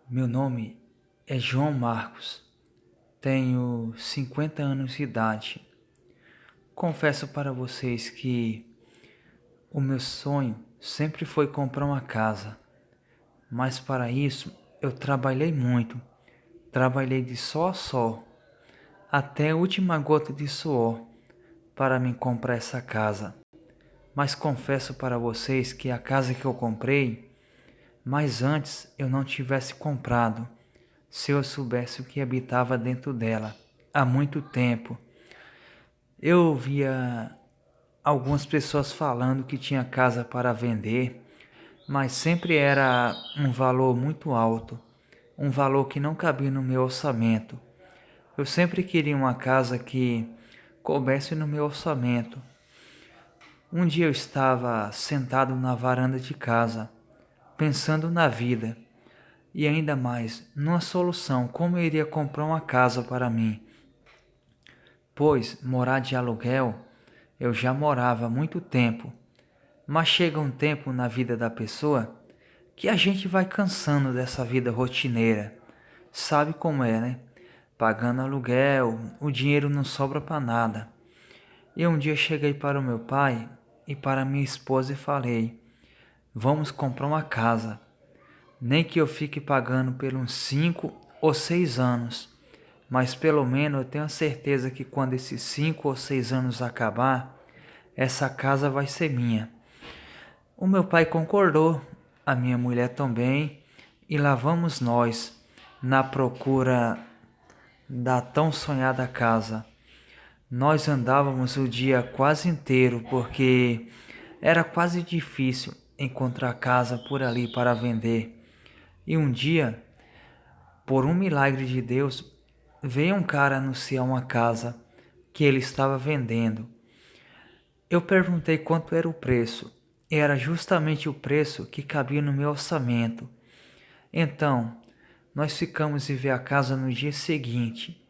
Meu nome é João Marcos, tenho 50 anos de idade. Confesso para vocês que o meu sonho sempre foi comprar uma casa, mas para isso eu trabalhei muito, trabalhei de sol a sol, até a última gota de suor para me comprar essa casa. Mas confesso para vocês que a casa que eu comprei, mas antes eu não tivesse comprado, se eu soubesse o que habitava dentro dela há muito tempo. Eu ouvia algumas pessoas falando que tinha casa para vender, mas sempre era um valor muito alto, um valor que não cabia no meu orçamento. Eu sempre queria uma casa que coubesse no meu orçamento. Um dia eu estava sentado na varanda de casa, pensando na vida e ainda mais numa solução como eu iria comprar uma casa para mim, pois morar de aluguel eu já morava há muito tempo, mas chega um tempo na vida da pessoa que a gente vai cansando dessa vida rotineira. Sabe como é, né? Pagando aluguel, o dinheiro não sobra para nada. E um dia cheguei para o meu pai e para minha esposa e falei: vamos comprar uma casa, nem que eu fique pagando por uns 5 ou 6 anos, mas pelo menos eu tenho a certeza que quando esses 5 ou 6 anos acabar, essa casa vai ser minha. O meu pai concordou, a minha mulher também, e lá vamos nós, na procura da tão sonhada casa. Nós andávamos o dia quase inteiro porque era quase difícil encontrar casa por ali para vender. E um dia, por um milagre de Deus, veio um cara anunciar uma casa que ele estava vendendo. Eu perguntei quanto era o preço. Era justamente o preço que cabia no meu orçamento. Então, nós ficamos em ver a casa no dia seguinte,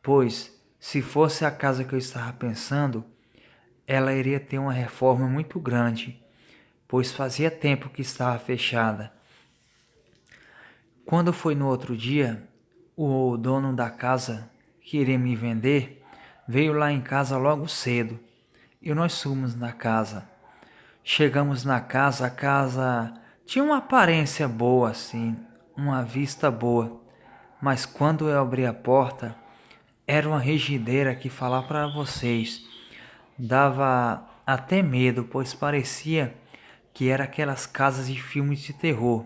pois, se fosse a casa que eu estava pensando, ela iria ter uma reforma muito grande, pois fazia tempo que estava fechada. Quando foi no outro dia, o dono da casa que iria me vender veio lá em casa logo cedo e nós fomos na casa. Chegamos na casa, a casa tinha uma aparência boa assim, uma vista boa, mas quando eu abri a porta, era uma rigideira que falar para vocês dava até medo, pois parecia que era aquelas casas de filmes de terror.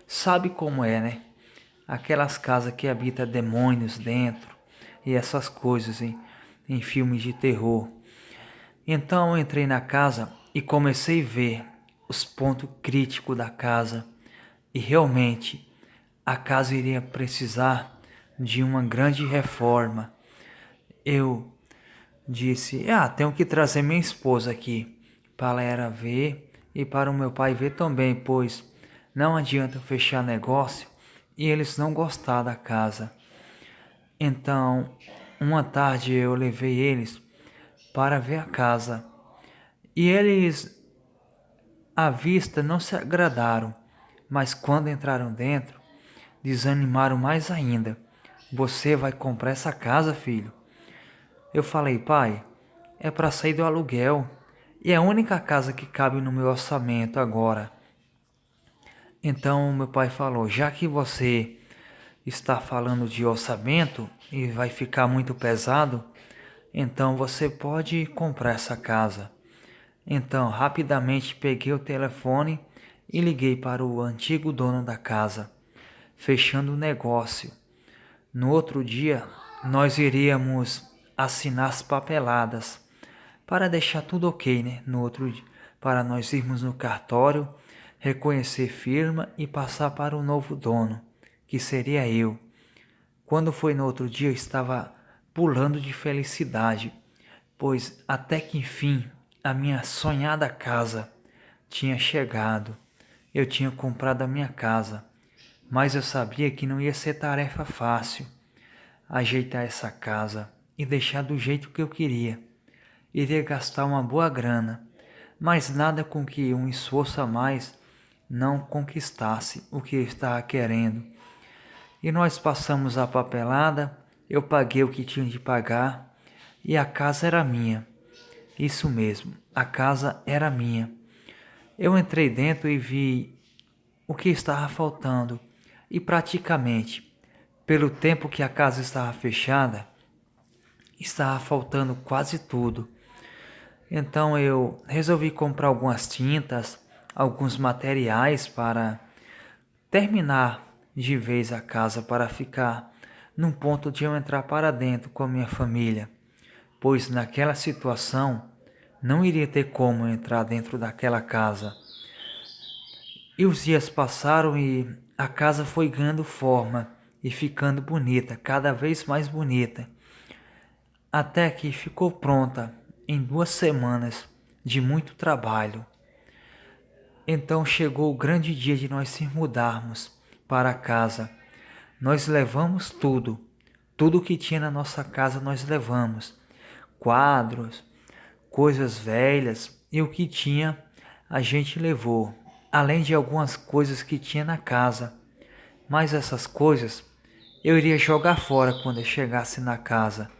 Sabe como é, né? Aquelas casas que habita demônios dentro e essas coisas em filmes de terror. Então eu entrei na casa e comecei a ver os pontos críticos da casa e realmente a casa iria precisar de uma grande reforma. Eu disse: tenho que trazer minha esposa aqui para ela ver e para o meu pai ver também, pois não adianta fechar negócio e eles não gostar da casa. Então, uma tarde eu levei eles para ver a casa e eles à vista não se agradaram, mas quando entraram dentro, desanimaram mais ainda. Você vai comprar essa casa, filho? Eu falei: pai, é para sair do aluguel e é a única casa que cabe no meu orçamento agora. Então meu pai falou: já que você está falando de orçamento e vai ficar muito pesado, então você pode comprar essa casa. Então rapidamente peguei o telefone e liguei para o antigo dono da casa, fechando o negócio. No outro dia, nós iríamos assinar as papeladas para deixar tudo ok, né? No outro dia, para nós irmos no cartório, reconhecer firma e passar para o novo dono, que seria eu. Quando foi no outro dia, eu estava pulando de felicidade, pois até que enfim a minha sonhada casa tinha chegado. Eu tinha comprado a minha casa, mas eu sabia que não ia ser tarefa fácil ajeitar essa casa e deixar do jeito que eu queria. Iria gastar uma boa grana, mas nada com que um esforço a mais não conquistasse o que eu estava querendo. e nós passamos a papelada, eu paguei o que tinha de pagar e a casa era minha. Isso mesmo, a casa era minha. Eu entrei dentro e vi o que estava faltando e praticamente, pelo tempo que a casa estava fechada, estava faltando quase tudo. Então eu resolvi comprar algumas tintas, alguns materiais para terminar de vez a casa, para ficar num ponto de eu entrar para dentro com a minha família, pois naquela situação não iria ter como entrar dentro daquela casa. E os dias passaram e a casa foi ganhando forma e ficando bonita, cada vez mais bonita, até que ficou pronta em 2 semanas de muito trabalho. Então chegou o grande dia de nós se mudarmos para casa. Nós levamos tudo, tudo que tinha na nossa casa nós levamos, quadros, coisas velhas e o que tinha a gente levou, além de algumas coisas que tinha na casa. Mas essas coisas eu iria jogar fora quando eu chegasse na casa.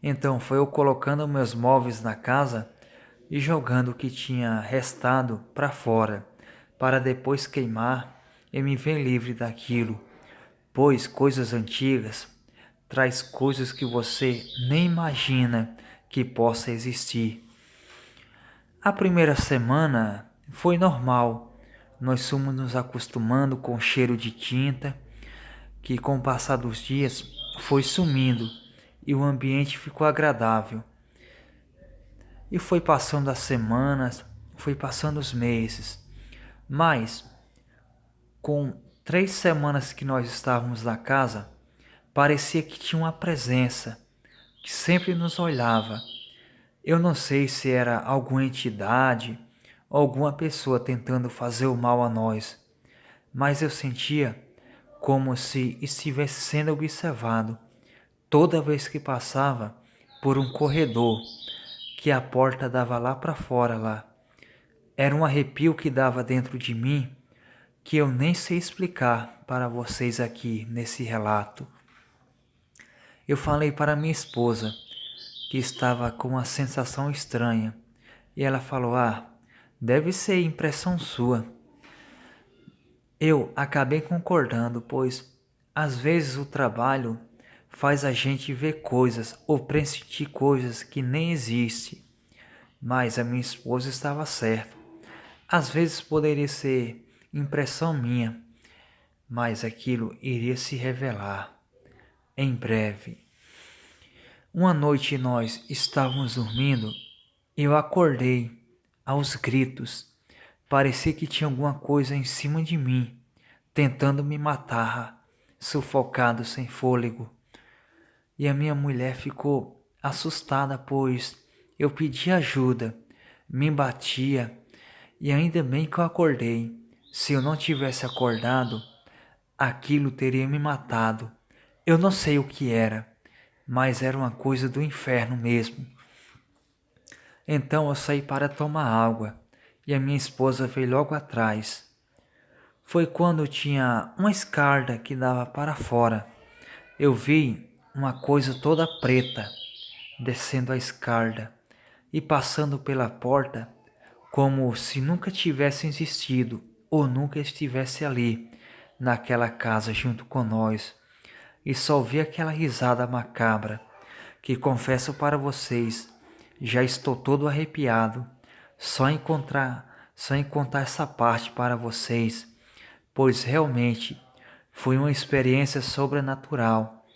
Então foi eu colocando meus móveis na casa e jogando o que tinha restado para fora, para depois queimar e me ver livre daquilo, pois coisas antigas traz coisas que você nem imagina que possa existir. A primeira semana foi normal, nós fomos nos acostumando com o cheiro de tinta, que com o passar dos dias foi sumindo e o ambiente ficou agradável. E foi passando as semanas, foi passando os meses, mas com 3 semanas que nós estávamos na casa, parecia que tinha uma presença que sempre nos olhava. Eu não sei se era alguma entidade ou alguma pessoa tentando fazer o mal a nós, mas eu sentia como se estivesse sendo observado toda vez que passava por um corredor que a porta dava lá para fora lá. Era um arrepio que dava dentro de mim que eu nem sei explicar para vocês aqui nesse relato. Eu falei para minha esposa que estava com uma sensação estranha e ela falou: deve ser impressão sua. Eu acabei concordando, pois às vezes o trabalho faz a gente ver coisas ou pressentir coisas que nem existem. Mas a minha esposa estava certa. Às vezes poderia ser impressão minha, mas aquilo iria se revelar em breve. Uma noite nós estávamos dormindo e eu acordei aos gritos. Parecia que tinha alguma coisa em cima de mim, tentando me matar, sufocado sem fôlego. E a minha mulher ficou assustada, pois eu pedi ajuda, me batia, e ainda bem que eu acordei. Se eu não tivesse acordado, aquilo teria me matado. Eu não sei o que era, mas era uma coisa do inferno mesmo. Então eu saí para tomar água e a minha esposa veio logo atrás. Foi quando tinha uma escada que dava para fora. Eu vi uma coisa toda preta descendo a escada e passando pela porta como se nunca tivesse existido ou nunca estivesse ali naquela casa junto com nós. E só vi aquela risada macabra que, confesso para vocês, já estou todo arrepiado só em contar essa parte para vocês, pois realmente foi uma experiência sobrenatural.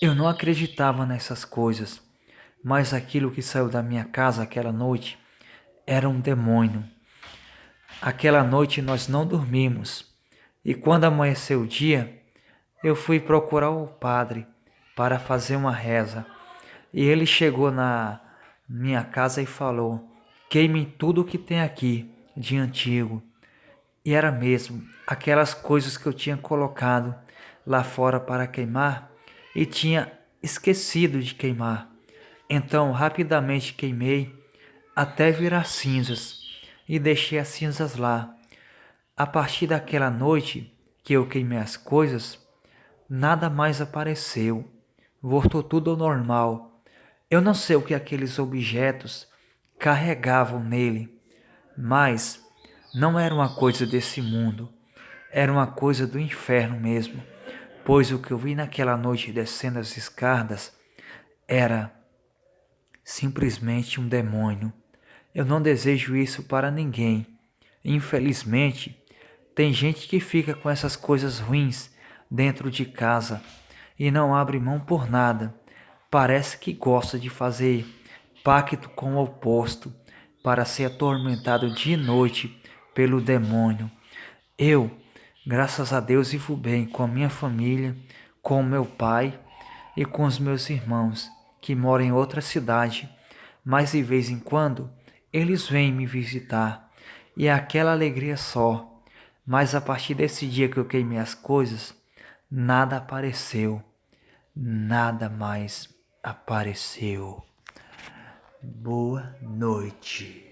Eu não acreditava nessas coisas, mas aquilo que saiu da minha casa aquela noite era um demônio. Aquela noite nós não dormimos, e quando amanheceu o dia, eu fui procurar o padre para fazer uma reza. E ele chegou na minha casa e falou: queime tudo o que tem aqui de antigo. E era mesmo aquelas coisas que eu tinha colocado lá fora para queimar e tinha esquecido de queimar. Então rapidamente queimei até virar cinzas e deixei as cinzas lá. A partir daquela noite que eu queimei as coisas, nada mais apareceu. Voltou tudo ao normal. Eu não sei o que aqueles objetos carregavam nele, mas não era uma coisa desse mundo. Era uma coisa do inferno mesmo, pois o que eu vi naquela noite descendo as escadas era simplesmente um demônio. Eu não desejo isso para ninguém. Infelizmente, tem gente que fica com essas coisas ruins dentro de casa e não abre mão por nada. Parece que gosta de fazer pacto com o oposto para ser atormentado de noite pelo demônio. Eu, graças a Deus, vivo bem com a minha família, com o meu pai e com os meus irmãos que moram em outra cidade, mas de vez em quando eles vêm me visitar e é aquela alegria só. Mas a partir desse dia que eu queimei as coisas, nada apareceu, nada mais apareceu. Boa noite.